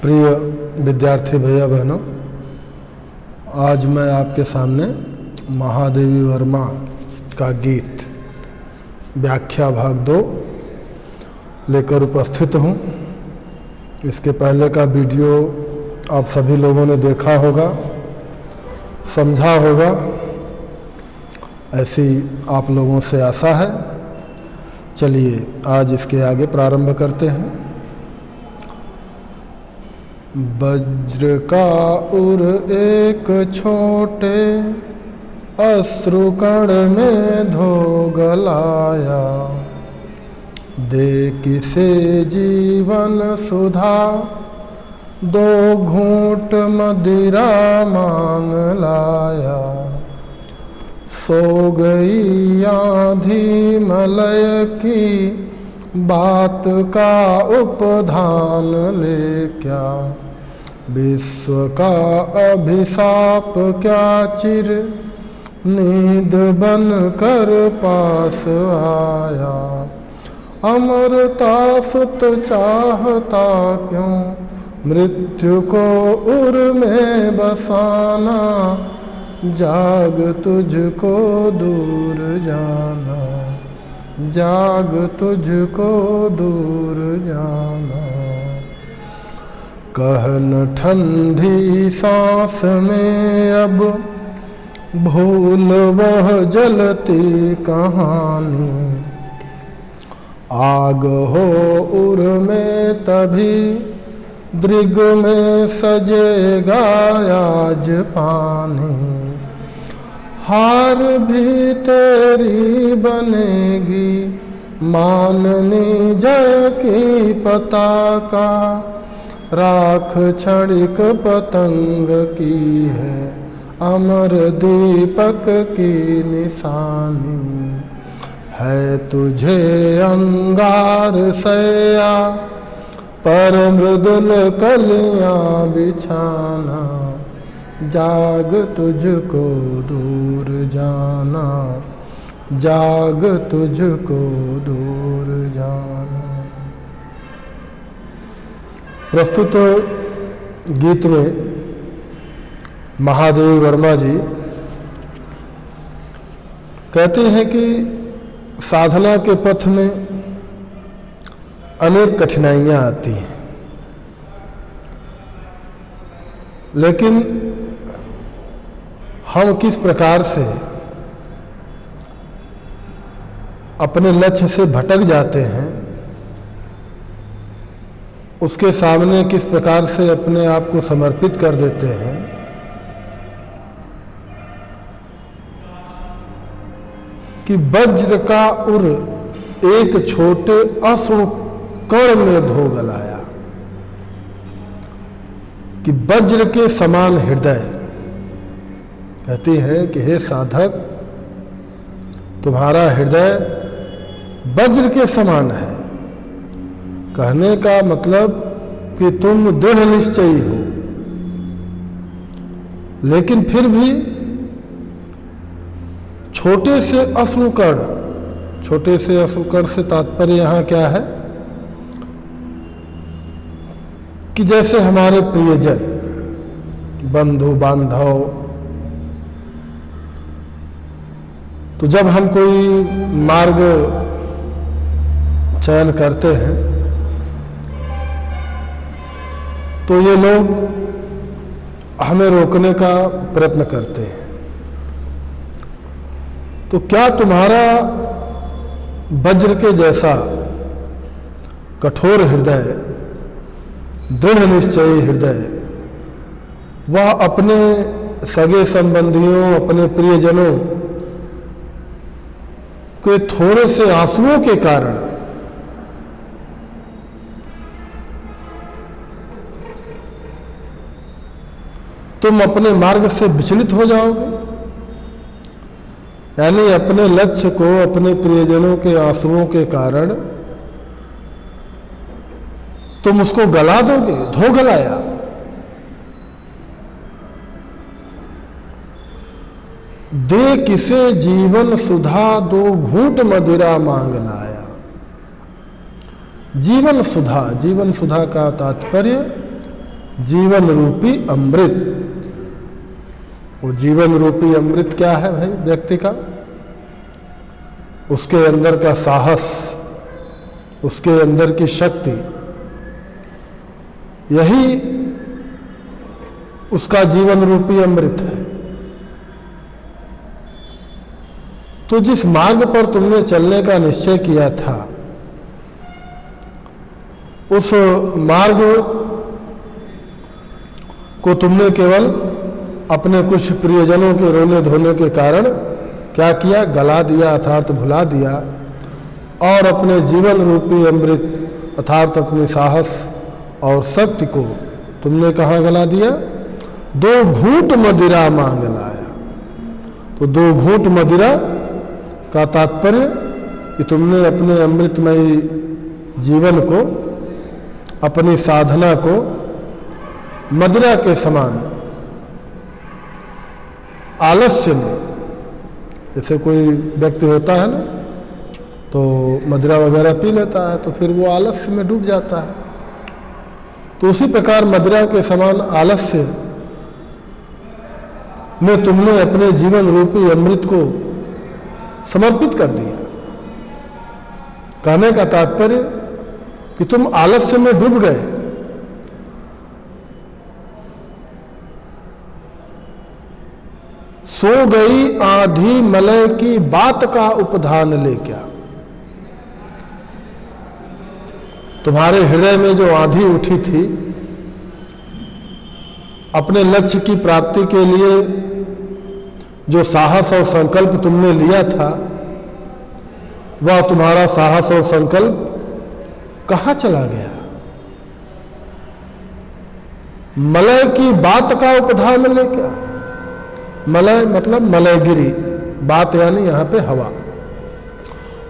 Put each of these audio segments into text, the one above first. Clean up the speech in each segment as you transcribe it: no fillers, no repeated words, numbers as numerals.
प्रिय विद्यार्थी भैया बहनों, आज मैं आपके सामने महादेवी वर्मा का गीत व्याख्या भाग 2 लेकर उपस्थित हूँ। इसके पहले का वीडियो आप सभी लोगों ने देखा होगा, समझा होगा, ऐसी आप लोगों से आशा है। चलिए आज इसके आगे प्रारंभ करते हैं। वज्र का उर एक छोटे अश्रुकण में धो गलाया, दे किसे जीवन सुधा दो घूंट मदिरा मांग लाया। सो गई आंधी मलय की बात का उपधान ले क्या, विश्व का अभिशाप क्या चिर नींद बन कर पास आया। अमरता सुत चाहता क्यों मृत्यु को उर में बसाना, जाग तुझको दूर जाना, जाग तुझको दूर जाना। कहन ठंडी सांस में अब भूल वह जलती कहानी, आग हो उर में तभी दृग में सजेगा आज पानी। हार भी तेरी बनेगी माननी जय की पताका, राख क्षणिक पतंग की है अमर दीपक की निशानी। है तुझे अंगार सया पर मृदुल कलियां बिछाना, जाग तुझको दूर जाना, जाग तुझको दूर जाना। प्रस्तुत गीत में महादेवी वर्मा जी कहते हैं कि साधना के पथ में अनेक कठिनाइयां आती हैं, लेकिन हम किस प्रकार से अपने लक्ष्य से भटक जाते हैं, उसके सामने किस प्रकार से अपने आप को समर्पित कर देते हैं, कि वज्र का उर एक छोटे अश्रु कण में धो गलाया। कि वज्र के समान हृदय, कहती है कि हे साधक, तुम्हारा हृदय वज्र के समान है। कहने का मतलब कि तुम दृढ़ निश्चयी हो, लेकिन फिर भी छोटे से अश्रुकण, छोटे से अश्रुकण से तात्पर्य यहां क्या है कि जैसे हमारे प्रियजन, बंधु बांधव, तो जब हम कोई मार्ग चयन करते हैं तो ये लोग हमें रोकने का प्रयत्न करते हैं। तो क्या तुम्हारा वज्र के जैसा कठोर हृदय, दृढ़ निश्चयी हृदय, वह अपने सगे संबंधियों, अपने प्रियजनों के थोड़े से आंसुओं के कारण तुम अपने मार्ग से विचलित हो जाओगे? यानी अपने लक्ष्य को अपने प्रियजनों के आंसुओं के कारण तुम उसको गला दोगे, धो गलाया। दे किसे जीवन सुधा दो घूंट मदिरा मांग लाया। जीवन सुधा, जीवन सुधा का तात्पर्य जीवन रूपी अमृत। वो जीवन रूपी अमृत क्या है भाई व्यक्ति का? उसके अंदर का साहस, उसके अंदर की शक्ति, यही उसका जीवन रूपी अमृत है। तो जिस मार्ग पर तुमने चलने का निश्चय किया था, उस मार्ग को तुमने केवल अपने कुछ प्रियजनों के रोने धोने के कारण क्या किया? गला दिया, अर्थात भुला दिया, और अपने जीवन रूपी अमृत अर्थात अपने साहस और शक्ति को तुमने कहाँ गला दिया? 2 घूंट मदिरा मांग लाया। तो 2 घूंट मदिरा का तात्पर्य कि तुमने अपने अमृतमयी जीवन को, अपनी साधना को मदिरा के समान आलस्य में, जैसे कोई व्यक्ति होता है ना, तो मदिरा वगैरह पी लेता है तो फिर वो आलस्य में डूब जाता है। तो उसी प्रकार मदिरा के समान आलस्य में तुमने अपने जीवन रूपी अमृत को समर्पित कर दिया। कहने का तात्पर्य कि तुम आलस्य में डूब गए। सो गई आंधी मलय की बात का उपधान ले क्या। तुम्हारे हृदय में जो आंधी उठी थी, अपने लक्ष्य की प्राप्ति के लिए जो साहस और संकल्प तुमने लिया था, वह तुम्हारा साहस और संकल्प कहाँ चला गया? मलय की बात का उपधान ले क्या। मलय मतलब मलयगिरी, बात यानी यहां पे हवा।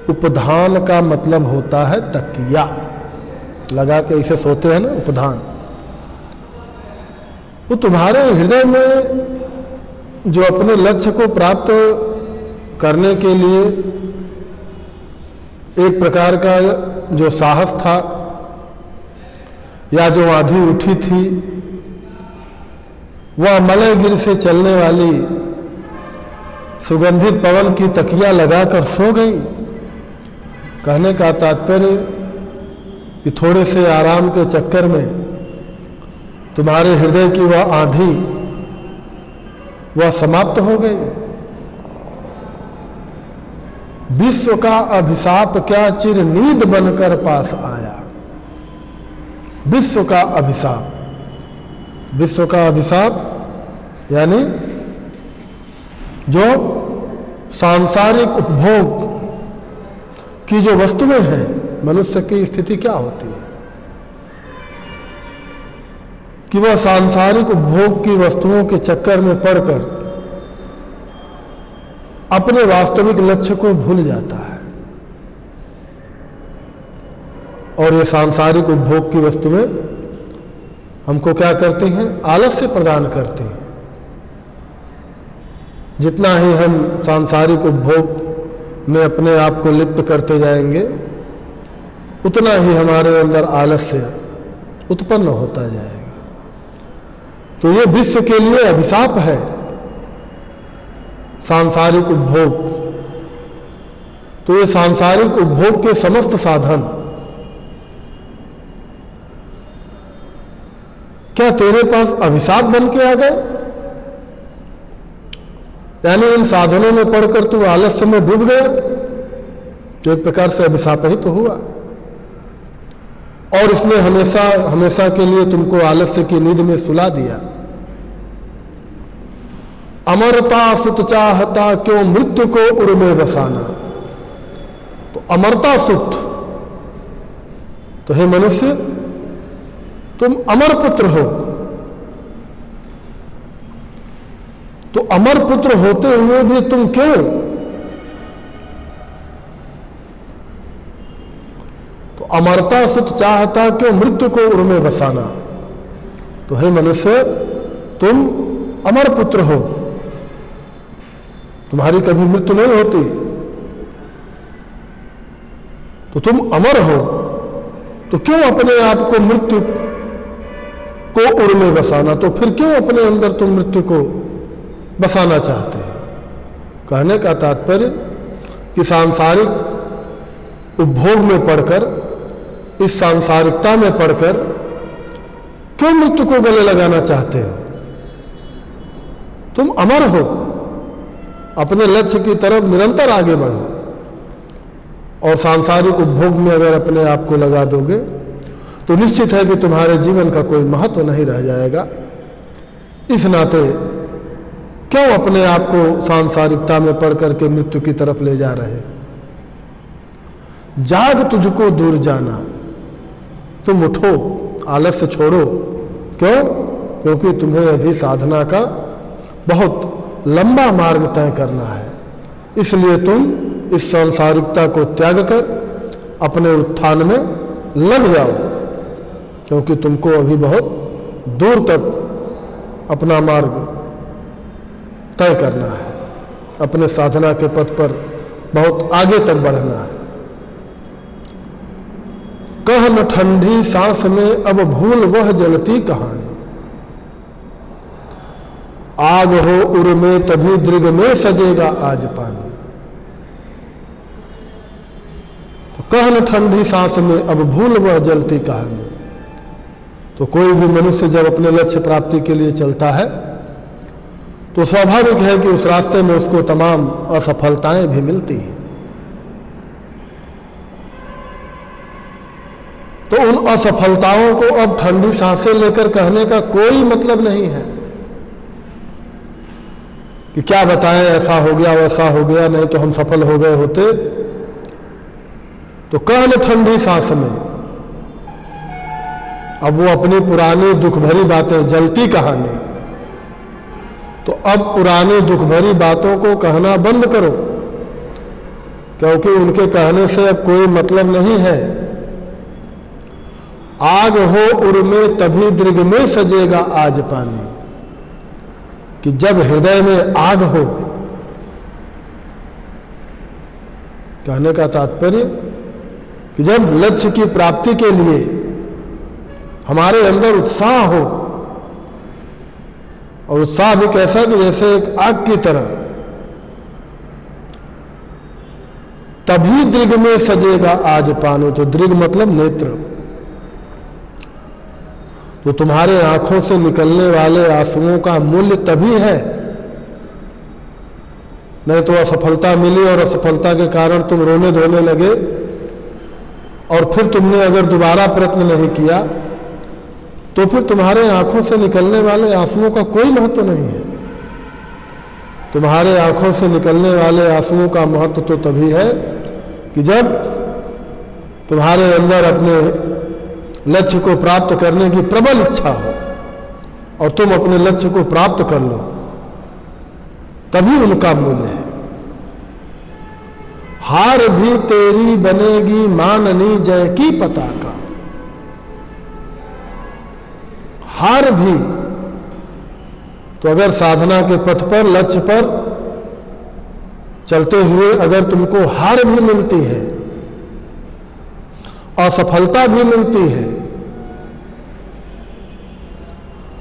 उपधान का मतलब होता है तकिया लगा के इसे सोते हैं ना, उपधान। वो तुम्हारे हृदय में जो अपने लक्ष्य को प्राप्त करने के लिए एक प्रकार का जो साहस था या जो आंधी उठी थी, वह मलयगिरी से चलने वाली सुगंधित पवन की तकिया लगाकर सो गई। कहने का तात्पर्य कि थोड़े से आराम के चक्कर में तुम्हारे हृदय की वह आंधी वह समाप्त हो गई। विश्व का अभिशाप क्या चिर नींद बनकर पास आया। विश्व का अभिशाप, विश्व का अभिशाप यानी जो सांसारिक उपभोग की जो वस्तुएं हैं, मनुष्य की स्थिति क्या होती है कि वह सांसारिक उपभोग की वस्तुओं के चक्कर में पड़कर अपने वास्तविक लक्ष्य को भूल जाता है। और ये सांसारिक उपभोग की वस्तुएं हमको क्या करती हैं? आलस्य प्रदान करती हैं। जितना ही हम सांसारिक उपभोग में अपने आप को लिप्त करते जाएंगे, उतना ही हमारे अंदर आलस्य उत्पन्न होता जाएगा। तो ये विश्व के लिए अभिशाप है सांसारिक उपभोग। तो ये सांसारिक उपभोग के समस्त साधन क्या तेरे पास अभिशाप बन के आ गए? यानी इन साधनों में पढ़कर तू आलस्य में डूब गया, तो एक प्रकार से अभिशाप ही तो हुआ। और इसने हमेशा हमेशा के लिए तुमको आलस्य की नींद में सुला दिया। अमरता सुत चाहता क्यों मृत्यु को उर में बसाना। तो अमरता सुत, तो हे मनुष्य तुम अमर पुत्र हो। तो अमर पुत्र होते हुए भी तुम क्यों तो अमरता सुत चाहता क्यों मृत्यु को उर में बसाना। तो हे मनुष्य तुम अमर पुत्र हो, तुम्हारी कभी मृत्यु नहीं होती, तो तुम अमर हो, तो क्यों अपने आप को मृत्यु को उर में बसाना, तो फिर क्यों अपने अंदर तुम मृत्यु को बसाना चाहते हो? कहने का तात्पर्य कि सांसारिक उपभोग में पड़कर, इस सांसारिकता में पड़कर क्यों मृत्यु को गले लगाना चाहते हो? तुम अमर हो, अपने लक्ष्य की तरफ निरंतर आगे बढ़ो, और सांसारिक उपभोग में अगर अपने आप को लगा दोगे तो निश्चित है कि तुम्हारे जीवन का कोई महत्व नहीं रह जाएगा। इस नाते क्यों अपने आप को सांसारिकता में पड़ करके मृत्यु की तरफ ले जा रहे? जाग तुझको दूर जाना, तुम उठो, आलस्य छोड़ो। क्यों? क्योंकि तुम्हें अभी साधना का बहुत लंबा मार्ग तय करना है। इसलिए तुम इस सांसारिकता को त्याग कर अपने उत्थान में लग जाओ, क्योंकि तुमको अभी बहुत दूर तक अपना मार्ग तय करना है, अपने साधना के पथ पर बहुत आगे तक बढ़ना है। कह न ठंडी सांस में अब भूल वह जलती कहानी, आग हो उर में तभी दृग में सजेगा आज पानी। तो कह न ठंडी सांस में अब भूल वह जलती कहानी। तो कोई भी मनुष्य जब अपने लक्ष्य प्राप्ति के लिए चलता है तो स्वाभाविक है कि उस रास्ते में उसको तमाम असफलताएं भी मिलती हैं। तो उन असफलताओं को अब ठंडी सांसें लेकर कहने का कोई मतलब नहीं है कि क्या बताएं, ऐसा हो गया वैसा हो गया, नहीं तो हम सफल हो गए होते। तो कह न ठंडी सांस में, अब वो अपनी पुरानी दुख भरी बातें, जलती कहानी, तो अब पुरानी दुख भरी बातों को कहना बंद करो, क्योंकि उनके कहने से अब कोई मतलब नहीं है। आग हो उर में तभी दृग में सजेगा आज पानी, कि जब हृदय में आग हो, कहने का तात्पर्य कि जब लक्ष्य की प्राप्ति के लिए हमारे अंदर उत्साह हो, और उत्साह भी कैसा कि जैसे एक आग की तरह, तभी दृग में सजेगा आज पानी। तो दृग मतलब नेत्र। तो तुम्हारे आंखों से निकलने वाले आंसुओं का मूल्य तभी है, नहीं तो असफलता मिली और असफलता के कारण तुम रोने धोने लगे और फिर तुमने अगर दोबारा प्रयत्न नहीं किया तो फिर तुम्हारे आंखों से निकलने वाले आंसुओं का कोई महत्व नहीं है। तुम्हारे आंखों से निकलने वाले आंसुओं का महत्व तो तभी है कि जब तुम्हारे अंदर अपने लक्ष्य को प्राप्त करने की प्रबल इच्छा हो और तुम अपने लक्ष्य को प्राप्त कर लो, तभी उनका मूल्य है। हार भी तेरी बनेगी माननी जय की पताका। हार भी, तो अगर साधना के पथ पर, लक्ष्य पर चलते हुए अगर तुमको हार भी मिलती है, असफलता भी मिलती है,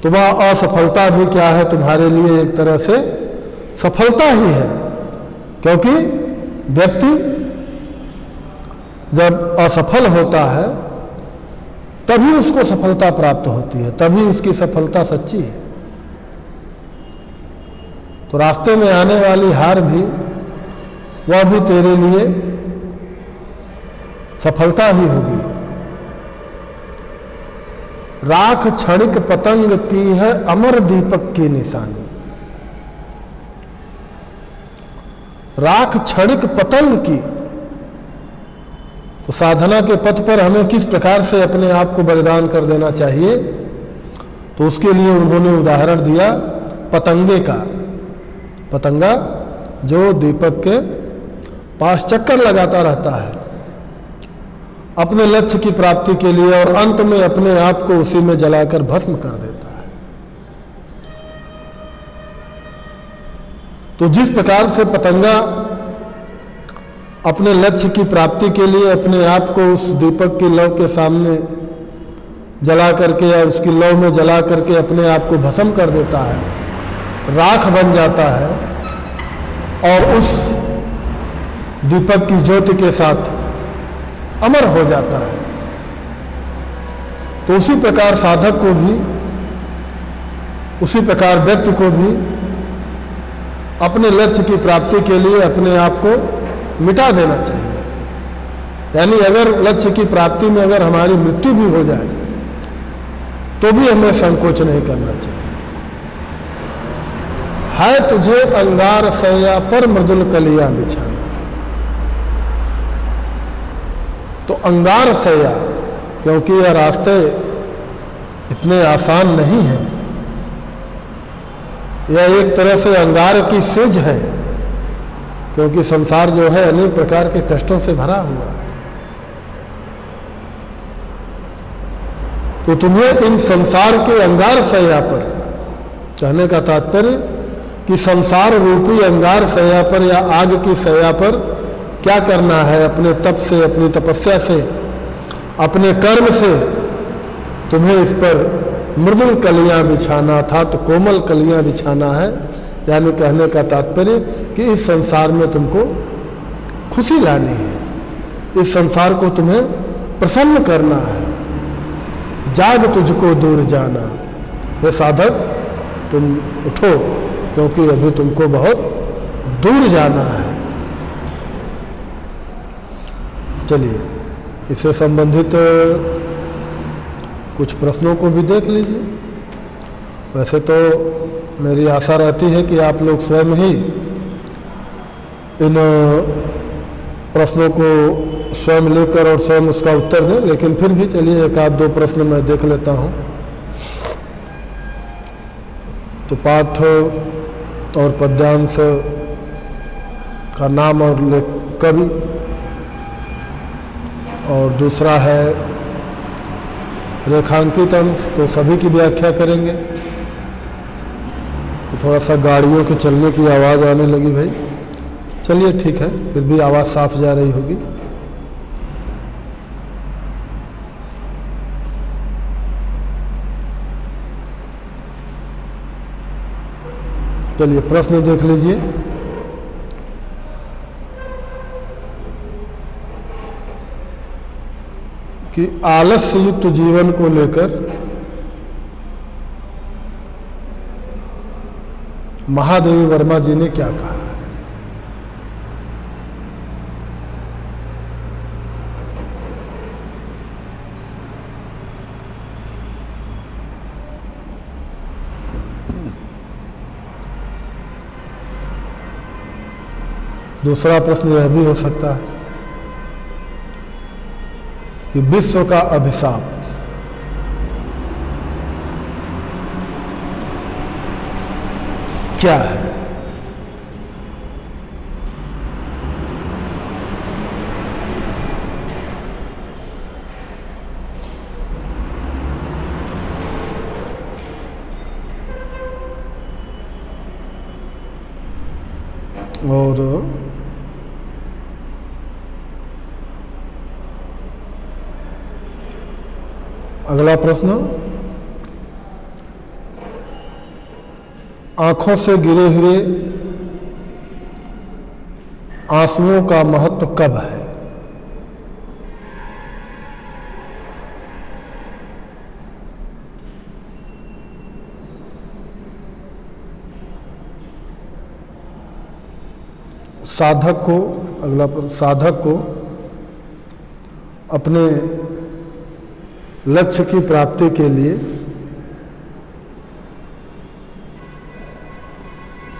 तो वह असफलता भी क्या है? तुम्हारे लिए एक तरह से सफलता ही है, क्योंकि व्यक्ति जब असफल होता है तभी उसको सफलता प्राप्त होती है, तभी उसकी सफलता सच्ची है। तो रास्ते में आने वाली हार भी, वह भी तेरे लिए सफलता ही होगी। राख क्षणिक पतंग की है अमर दीपक की निशानी। राख क्षणिक पतंग की, तो साधना के पथ पर हमें किस प्रकार से अपने आप को बलिदान कर देना चाहिए, तो उसके लिए उन्होंने उदाहरण दिया पतंगे का। पतंगा जो दीपक के पास चक्कर लगाता रहता है अपने लक्ष्य की प्राप्ति के लिए, और अंत में अपने आप को उसी में जलाकर भस्म कर देता है। तो जिस प्रकार से पतंगा अपने लक्ष्य की प्राप्ति के लिए अपने आप को उस दीपक की लौ के सामने जला करके या उसकी लौ में जला करके अपने आप को भस्म कर देता है, राख बन जाता है और उस दीपक की ज्योति के साथ अमर हो जाता है। तो उसी प्रकार साधक को भी, उसी प्रकार व्यक्ति को भी अपने लक्ष्य की प्राप्ति के लिए अपने आप को मिटा देना चाहिए। यानी अगर लक्ष्य की प्राप्ति में अगर हमारी मृत्यु भी हो जाए तो भी हमें संकोच नहीं करना चाहिए। है तुझे अंगार सैया पर मृदुल कलियां बिछाना। तो अंगार सैया, क्योंकि यह रास्ते इतने आसान नहीं हैं, यह एक तरह से अंगार की सेज है, क्योंकि संसार जो है अनेक प्रकार के कष्टों से भरा हुआ है। तो तुम्हें इन संसार के अंगार सैया पर, कहने का तात्पर्य कि संसार रूपी अंगार सैया पर या आग की सैया पर क्या करना है, अपने तप से, अपनी तपस्या से, अपने कर्म से तुम्हें इस पर मृदुल कलियां बिछाना, अर्थात कोमल कलियां बिछाना है। यानी कहने का तात्पर्य कि इस संसार में तुमको खुशी लानी है, इस संसार को तुम्हें प्रसन्न करना है। जाग तुझको दूर जाना, हे साधक तुम उठो, क्योंकि अभी तुमको बहुत दूर जाना है। चलिए इससे संबंधित कुछ प्रश्नों को भी देख लीजिए। वैसे तो मेरी आशा रहती है कि आप लोग स्वयं ही इन प्रश्नों को स्वयं लेकर और स्वयं उसका उत्तर दें, लेकिन फिर भी चलिए एक आध दो प्रश्न मैं देख लेता हूं। तो पाठ और पद्यांश का नाम और कवि, और दूसरा है रेखांकित अंश, तो सभी की व्याख्या करेंगे। तो थोड़ा सा गाड़ियों के चलने की आवाज़ आने लगी भाई, चलिए ठीक है, फिर भी आवाज़ साफ जा रही होगी। चलिए प्रश्न देख लीजिए। कि आलस्य युक्त जीवन को लेकर महादेवी वर्मा जी ने क्या कहा है। दूसरा प्रश्न यह भी हो सकता है कि विश्व का अभिशाप क्या है। और अगला प्रश्न, आंखों से गिरे हुए आंसुओं का महत्व कब है। साधक को, अगला प्रश्न, साधक को अपने लक्ष्य की प्राप्ति के लिए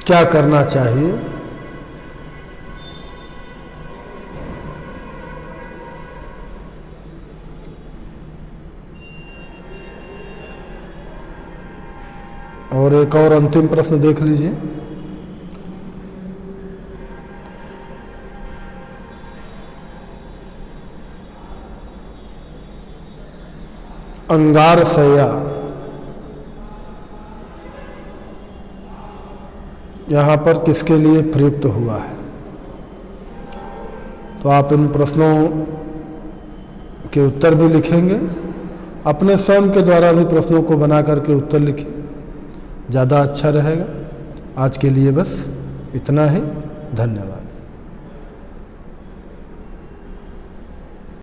क्या करना चाहिए। और एक और अंतिम प्रश्न देख लीजिए। अंगार सैया यहाँ पर किसके लिए प्रयुक्त हुआ है। तो आप इन प्रश्नों के उत्तर भी लिखेंगे अपने स्वयं के द्वारा भी प्रश्नों को बना करके उत्तर लिखिए, ज़्यादा अच्छा रहेगा। आज के लिए बस इतना ही। धन्यवाद।